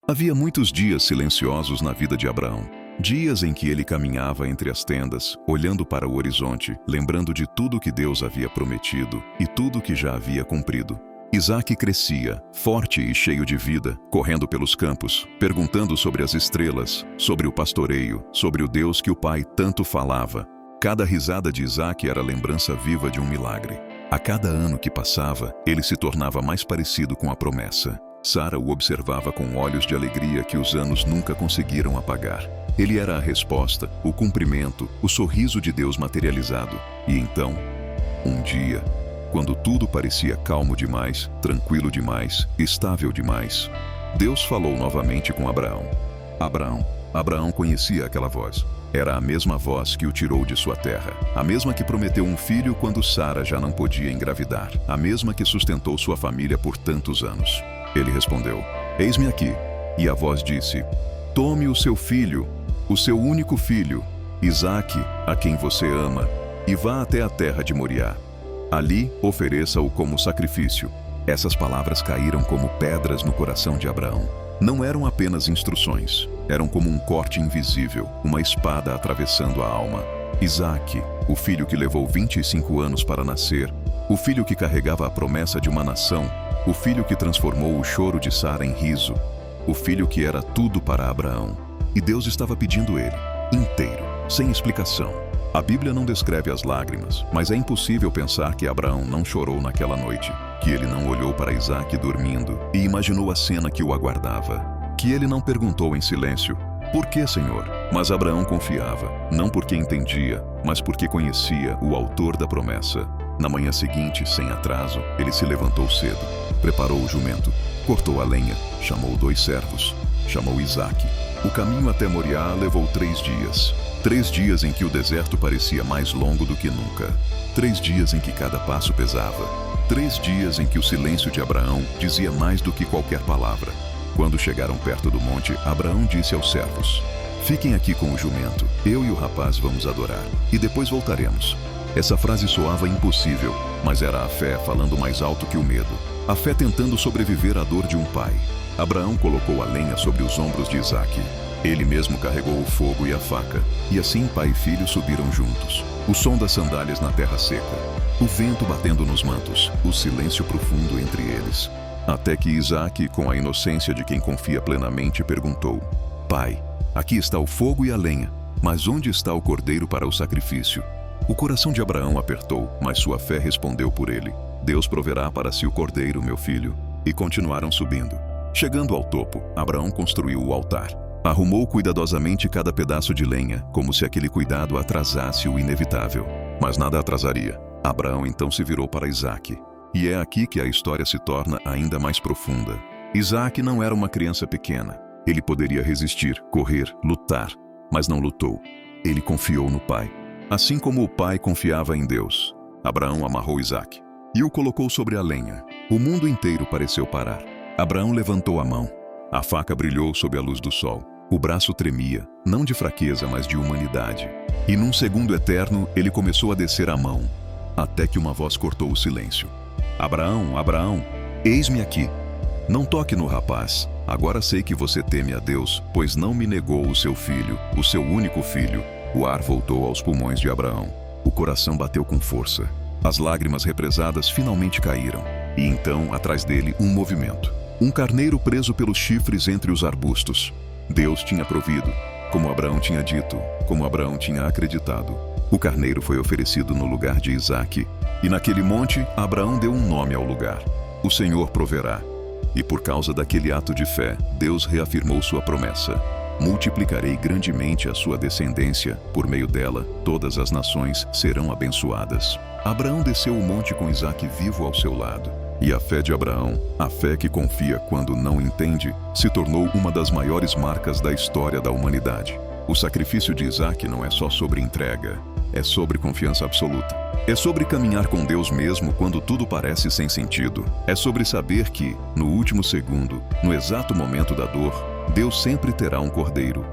Havia muitos dias silenciosos na vida de Abraão. Dias em que ele caminhava entre as tendas, olhando para o horizonte, lembrando de tudo que Deus havia prometido e tudo que já havia cumprido. Isaque crescia, forte e cheio de vida, correndo pelos campos, perguntando sobre as estrelas, sobre o pastoreio, sobre o Deus que o pai tanto falava. Cada risada de Isaque era lembrança viva de um milagre. A cada ano que passava, ele se tornava mais parecido com a promessa. Sara o observava com olhos de alegria que os anos nunca conseguiram apagar. Ele era a resposta, o cumprimento, o sorriso de Deus materializado. E então, um dia, quando tudo parecia calmo demais, tranquilo demais, estável demais, Deus falou novamente com Abraão. Abraão conhecia aquela voz. Era a mesma voz que o tirou de sua terra, a mesma que prometeu um filho quando Sara já não podia engravidar, a mesma que sustentou sua família por tantos anos. Ele respondeu: "Eis-me aqui." E a voz disse: "Tome o seu filho, o seu único filho, Isaque, a quem você ama, e vá até a terra de Moriá. Ali, ofereça-o como sacrifício." Essas palavras caíram como pedras no coração de Abraão. Não eram apenas instruções, eram como um corte invisível, uma espada atravessando a alma. Isaque, o filho que levou 25 anos para nascer, o filho que carregava a promessa de uma nação, o filho que transformou o choro de Sara em riso, o filho que era tudo para Abraão. E Deus estava pedindo ele, inteiro, sem explicação. A Bíblia não descreve as lágrimas, mas é impossível pensar que Abraão não chorou naquela noite, que ele não olhou para Isaque dormindo e imaginou a cena que o aguardava, que ele não perguntou em silêncio: "Por que, Senhor?" Mas Abraão confiava, não porque entendia, mas porque conhecia o autor da promessa. Na manhã seguinte, sem atraso, ele se levantou cedo, preparou o jumento, cortou a lenha, chamou 2 servos, chamou Isaque. O caminho até Moriá levou 3 dias. 3 dias em que o deserto parecia mais longo do que nunca. 3 dias em que cada passo pesava. 3 dias em que o silêncio de Abraão dizia mais do que qualquer palavra. Quando chegaram perto do monte, Abraão disse aos servos: "Fiquem aqui com o jumento, eu e o rapaz vamos adorar, e depois voltaremos." Essa frase soava impossível, mas era a fé falando mais alto que o medo. A fé tentando sobreviver à dor de um pai. Abraão colocou a lenha sobre os ombros de Isaque. Ele mesmo carregou o fogo e a faca, e assim pai e filho subiram juntos. O som das sandálias na terra seca, o vento batendo nos mantos, o silêncio profundo entre eles. Até que Isaque, com a inocência de quem confia plenamente, perguntou: "Pai, aqui está o fogo e a lenha, mas onde está o cordeiro para o sacrifício?" O coração de Abraão apertou, mas sua fé respondeu por ele: "Deus proverá para si o cordeiro, meu filho." E continuaram subindo. Chegando ao topo, Abraão construiu o altar. Arrumou cuidadosamente cada pedaço de lenha, como se aquele cuidado atrasasse o inevitável. Mas nada atrasaria. Abraão então se virou para Isaque. E é aqui que a história se torna ainda mais profunda. Isaque não era uma criança pequena. Ele poderia resistir, correr, lutar, mas não lutou. Ele confiou no pai. Assim como o pai confiava em Deus, Abraão amarrou Isaque e o colocou sobre a lenha. O mundo inteiro pareceu parar. Abraão levantou a mão. A faca brilhou sob a luz do sol. O braço tremia, não de fraqueza, mas de humanidade. E num segundo eterno, ele começou a descer a mão, até que uma voz cortou o silêncio. "Abraão, Abraão, eis-me aqui. Não toque no rapaz. Agora sei que você teme a Deus, pois não me negou o seu filho, o seu único filho." O ar voltou aos pulmões de Abraão. O coração bateu com força. As lágrimas represadas finalmente caíram. E então, atrás dele, um movimento. Um carneiro preso pelos chifres entre os arbustos. Deus tinha provido, como Abraão tinha dito, como Abraão tinha acreditado. O carneiro foi oferecido no lugar de Isaque. E naquele monte, Abraão deu um nome ao lugar: "O Senhor proverá." E por causa daquele ato de fé, Deus reafirmou sua promessa: "Multiplicarei grandemente a sua descendência, por meio dela, todas as nações serão abençoadas." Abraão desceu o monte com Isaque vivo ao seu lado. E a fé de Abraão, a fé que confia quando não entende, se tornou uma das maiores marcas da história da humanidade. O sacrifício de Isaque não é só sobre entrega, é sobre confiança absoluta. É sobre caminhar com Deus mesmo quando tudo parece sem sentido. É sobre saber que, no último segundo, no exato momento da dor, Deus sempre terá um cordeiro.